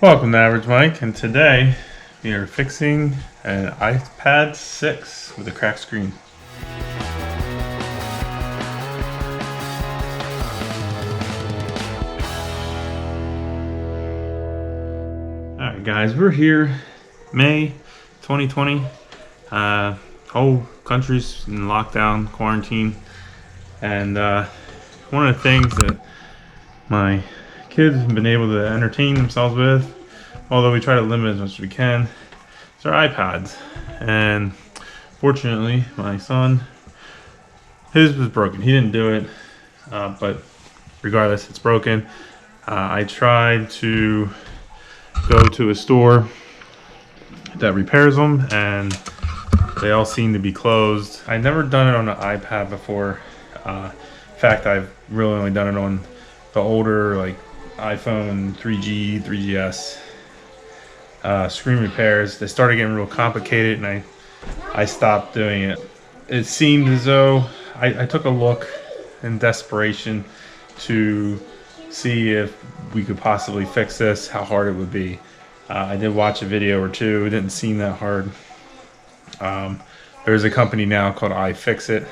Welcome to Average Mike, and today we are fixing an iPad 6 with a cracked screen. Alright guys, we're here, May 2020. Whole country's in lockdown, quarantine, and one of the things that my kids have been able to entertain themselves with, although we try to limit as much as we can, is our iPads. And fortunately, my son, his was broken. He didn't do it, but regardless, it's broken. I tried to go to a store that repairs them, and they all seem to be closed. I've never done it on an iPad before. In fact, I've really only done it on the older, like iPhone 3G, 3GS screen repairs. They started getting real complicated, and I stopped doing it. It seemed as though I took a look in desperation to see if we could possibly fix this, how hard it would be. I did watch a video or two. It didn't seem that hard. There's a company now called IFixIt,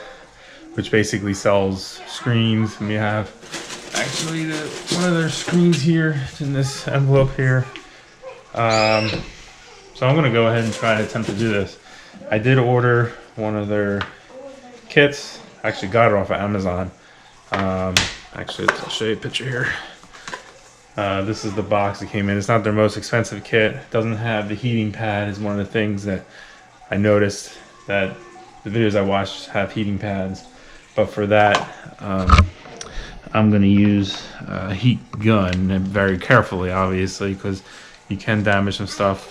which basically sells screens, and we have actually one of their screens here. It's in this envelope here. So I'm going to go ahead and try to attempt to do this. I did order one of their kits. I actually got it off of Amazon. Actually, I'll show you a picture here. This is the box that came in. It's not their most expensive kit. It doesn't have the heating pad. Is one of the things that I noticed, that the videos I watched have heating pads. But for that, I'm going to use a heat gun, and very carefully, obviously, because you can damage some stuff.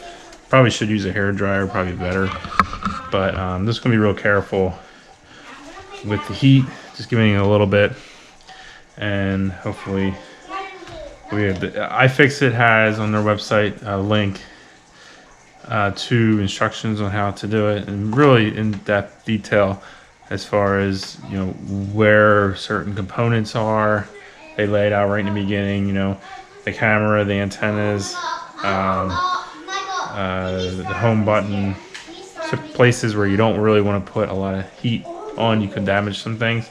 Probably should use a hair dryer, probably better. But I'm just going to be real careful with the heat, just giving it a little bit, and hopefully we have iFixit has on their website a link to instructions on how to do it, and really in-depth detail as far as, you know, where certain components are. They lay it out right in the beginning, you know, the camera, the antennas, the home button, so places where you don't really want to put a lot of heat on, you can damage some things.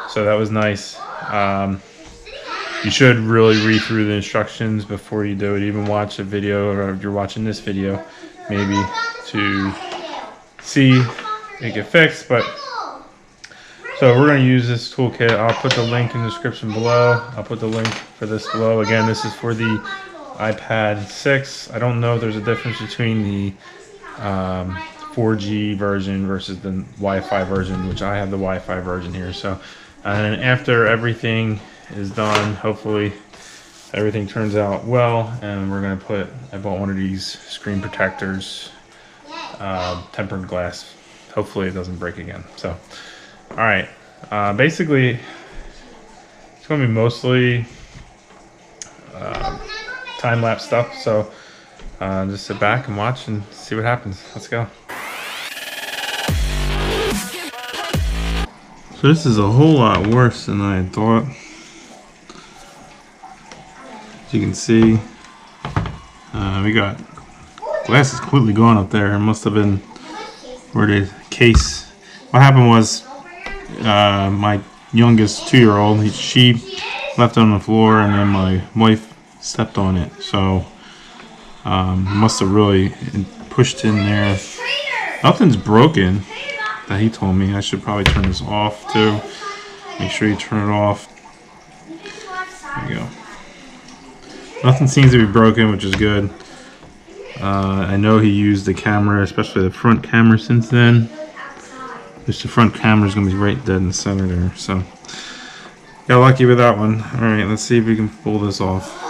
So that was nice. You should really read through the instructions before you do it. Even watch a video, or if you're watching this video, maybe to see it get fixed. But so we're going to use this toolkit. I'll put the link in the description below. I'll put the link for this below. Again, this is for the iPad 6. I don't know if there's a difference between the 4G version versus the Wi-Fi version, which I have the Wi-Fi version here. So, and after everything is done, hopefully everything turns out well, and we're going to put, I bought one of these screen protectors, tempered glass. Hopefully it doesn't break again. So, all right, basically it's going to be mostly time-lapse stuff, so just sit back and watch and see what happens. Let's go. So this is a whole lot worse than I thought. As you can see, we got glass is completely gone up there. It must have been where the case. What happened was, my youngest 2-year-old, she left it on the floor, and then my wife stepped on it. So must have really pushed in there. Nothing's broken that he told me. I should probably turn this off too. Make sure you turn it off. There you go. Nothing seems to be broken, which is good. I know he used the camera, especially the front camera, since then. Just the front camera is going to be right dead in the center there. So got lucky with that one. Alright, let's see if we can pull this off.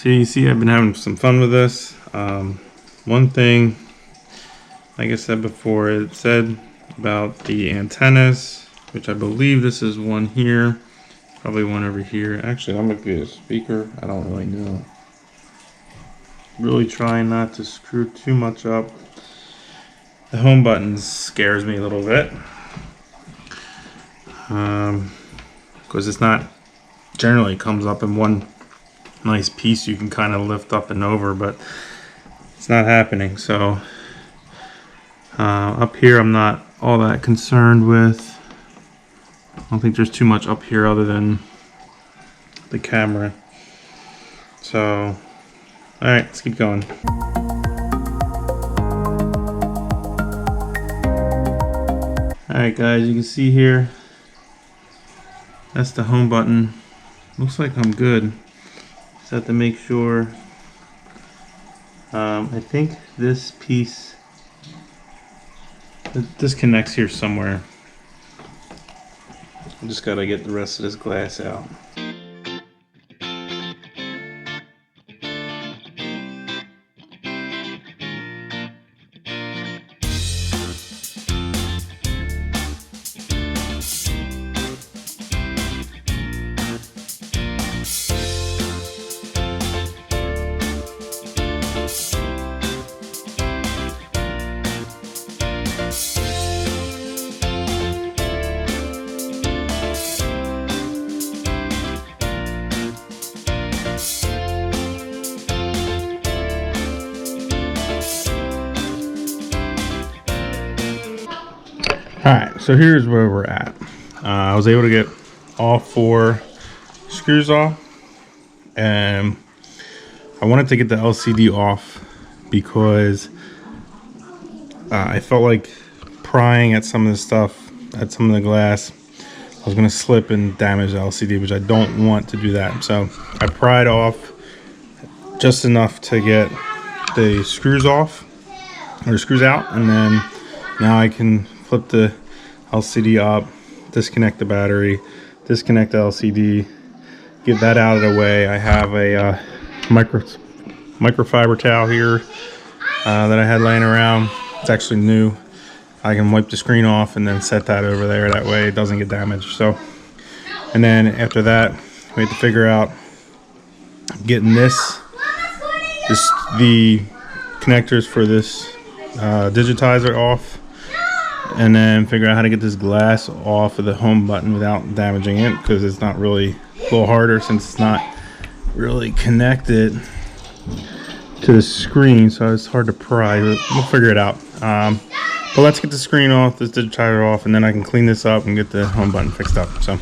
So you see I've been having some fun with this. One thing, like I said before, it said about the antennas, which I believe this is one here, probably one over here. Actually, I'm gonna get a speaker. I don't really know. Really trying not to screw too much up. The home button scares me a little bit. Because it's not, generally comes up in one nice piece you can kind of lift up and over, but it's not happening. So up here I'm not all that concerned with. I don't think there's too much up here other than the camera. So alright, let's keep going. Alright guys, you can see here, that's the home button. Looks like I'm good. Just have to make sure. I think this piece, this connects here somewhere. I just gotta get the rest of this glass out. Alright, so here's where we're at. I was able to get all 4 screws off, and I wanted to get the LCD off because I felt like prying at some of the stuff, at some of the glass, I was going to slip and damage the LCD, which I don't want to do that. So I pried off just enough to get the screws off, or screws out, and then now I can flip the LCD up, disconnect the battery, disconnect the LCD, get that out of the way. I have a microfiber towel here that I had laying around. It's actually new. I can wipe the screen off and then set that over there. That way it doesn't get damaged. So, and then after that, we have to figure out getting the connectors for this digitizer off, and then figure out how to get this glass off of the home button without damaging it, because it's not really, a little harder since it's not really connected to the screen, so it's hard to pry, but we'll figure it out. But let's get the screen off, this digitizer off, and then I can clean this up and get the home button fixed up. So.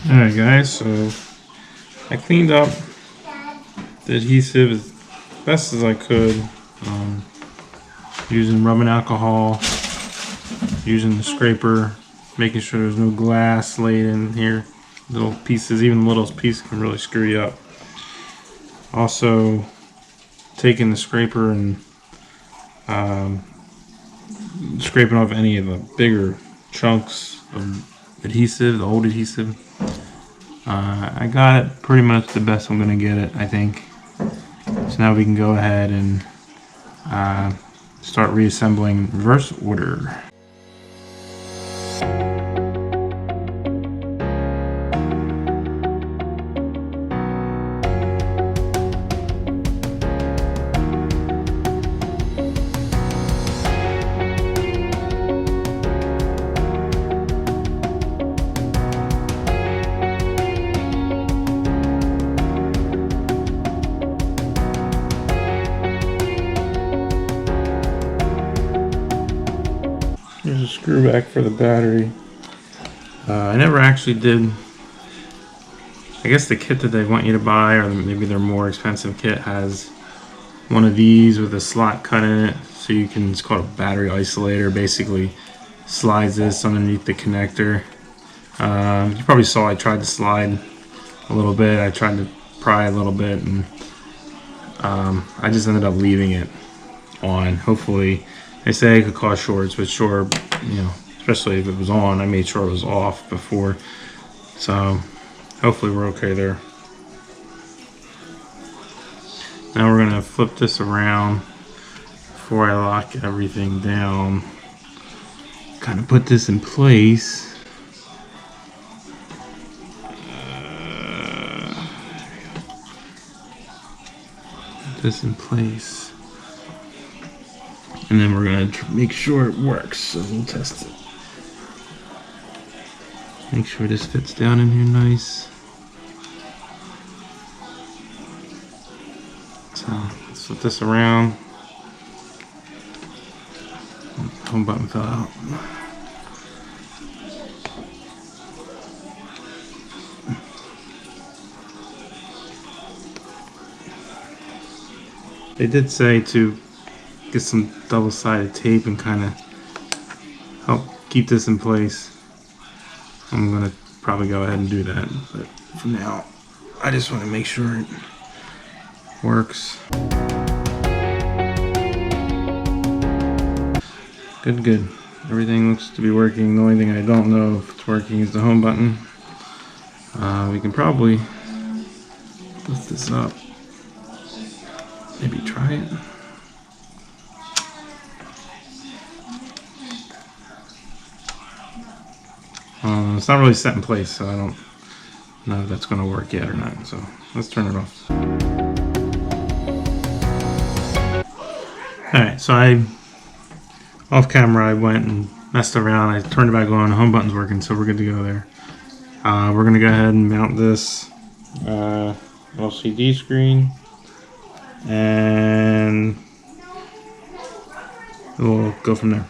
Alright guys, so I cleaned up the adhesive as best as I could, using rubbing alcohol, using the scraper, making sure there's no glass laid in here. Little pieces, even the littlest piece can really screw you up. Also, taking the scraper and scraping off any of the bigger chunks of adhesive, the old adhesive. I got it pretty much the best I'm going to get it, I think. So now we can go ahead and start reassembling reverse order. Here's a screw back for the battery. I never actually did. I guess the kit that they want you to buy, or maybe their more expensive kit, has one of these with a slot cut in it, so you can. It's called a battery isolator. Basically, slides this underneath the connector. You probably saw I tried to slide a little bit. I tried to pry a little bit, and I just ended up leaving it on. Hopefully. They say it could cause shorts, but sure, you know, especially if it was on, I made sure it was off before. So hopefully we're okay there. Now we're gonna flip this around before I lock everything down. Kind of put this in place. Put this in place. And then we're going to make sure it works, so we'll test it. Make sure this fits down in here nice. So let's flip this around. Home button fell out. They did say to get some double-sided tape and kind of help keep this in place. I'm gonna probably go ahead and do that, but for now I just want to make sure it works. Good. Everything looks to be working. The only thing I don't know if it's working is the home button. We can probably lift this up, maybe try it. It's not really set in place, so I don't know if that's going to work yet or not. So let's turn it off. Alright, so off camera I went and messed around. I turned it back on. The home button's working, so we're good to go there. We're going to go ahead and mount this LCD screen, and we'll go from there.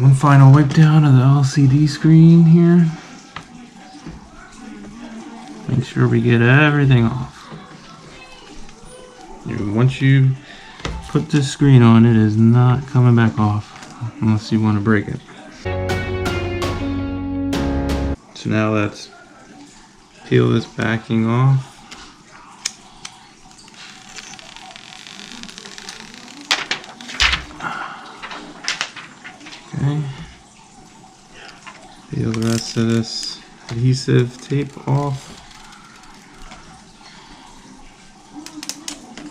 One final wipe down of the LCD screen here. Make sure we get everything off. Once you put this screen on, it is not coming back off unless you want to break it. So now let's peel this backing off. Okay. Peel the rest of this adhesive tape off.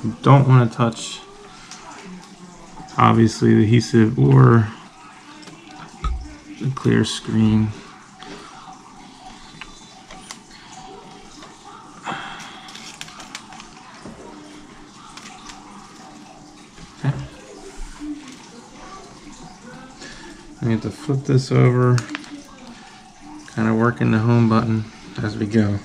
You don't want to touch, obviously, the adhesive or the clear screen. Okay. I have to flip this over, kind of working the home button as we go.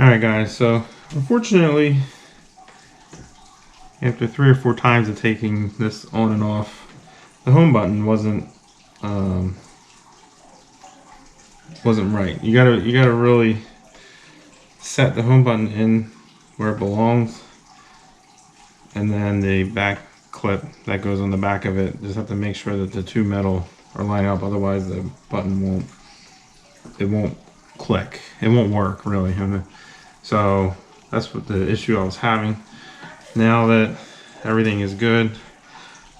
Alright guys, so unfortunately after 3 or 4 times of taking this on and off, the home button wasn't right. You gotta really set the home button in where it belongs, and then the back clip that goes on the back of it, just have to make sure that the two metal are lined up, otherwise the button won't click. It won't work really. So that's what the issue I was having. Now that everything is good,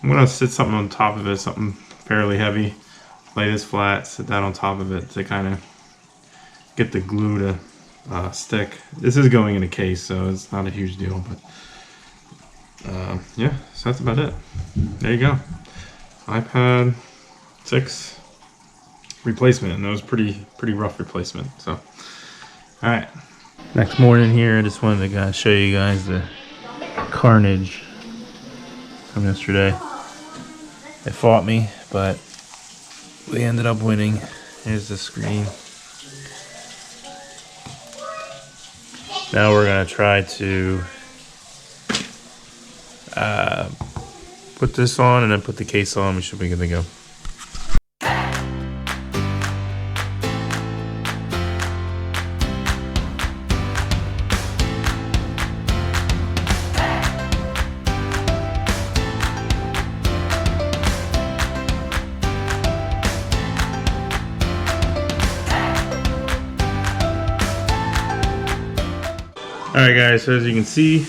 I'm gonna sit something on top of it, something fairly heavy, lay this flat, sit that on top of it to kind of get the glue to stick. This is going in a case, so it's not a huge deal, but yeah, so that's about it. There you go. iPad 6 replacement, and that was pretty rough replacement. So, all right. Next morning here, I just wanted to show you guys the carnage from yesterday. It fought me, but we ended up winning. Here's the screen. Now we're gonna try to put this on and then put the case on. We should be good to go. Alright guys, so as you can see,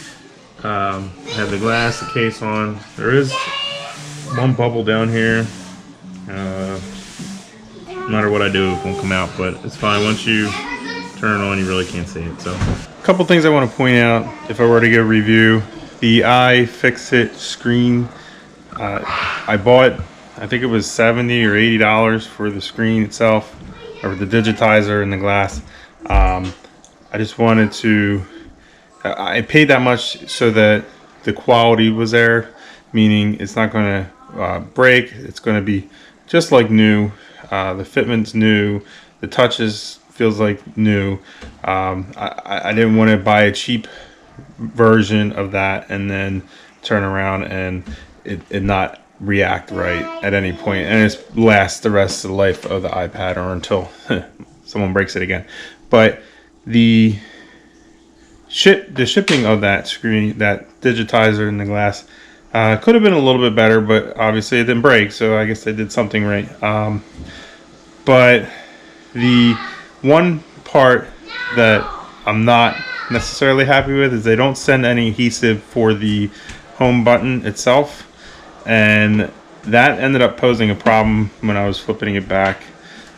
I have the glass, the case on. There is one bubble down here. No matter what I do, it won't come out, but it's fine. Once you turn it on, you really can't see it. So, a couple things I want to point out if I were to give a review. The IFixIt screen, I bought, I think it was $70 or $80 for the screen itself, or the digitizer and the glass. I just wanted to, I paid that much so that the quality was there, meaning it's not going to break. It's going to be just like new. The fitment's new. The touches feels like new. I didn't want to buy a cheap version of that and then turn around and it not react right at any point, and it lasts the rest of the life of the iPad, or until someone breaks it again. But the shipping of that screen, that digitizer and the glass, could have been a little bit better, but obviously it didn't break, so I guess they did something right. But the one part that I'm not necessarily happy with is they don't send any adhesive for the home button itself, and that ended up posing a problem when I was flipping it back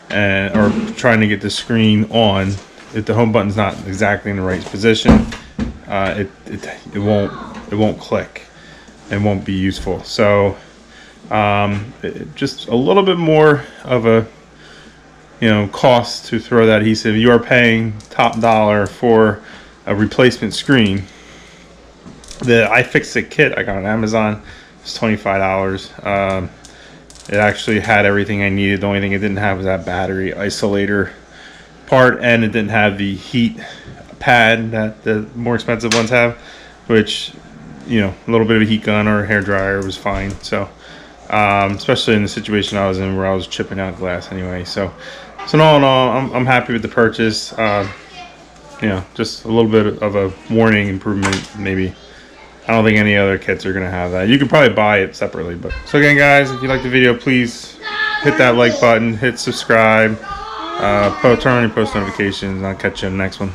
or trying to get the screen on. If the home button's not exactly in the right position, it won't click and won't be useful. So just a little bit more of a cost to throw that adhesive. You are paying top dollar for a replacement screen. The iFixIt kit I got on Amazon was $25. It actually had everything I needed. The only thing it didn't have was that battery isolator part, and it didn't have the heat pad that the more expensive ones have, which, a little bit of a heat gun or a hair dryer was fine. So especially in the situation I was in where I was chipping out glass anyway. So in all, I'm happy with the purchase. Just a little bit of a warning improvement maybe. I don't think any other kits are going to have that. You can probably buy it separately. But so again guys, if you like the video, please hit that like button, hit subscribe, turn on your post notifications, and I'll catch you in the next one.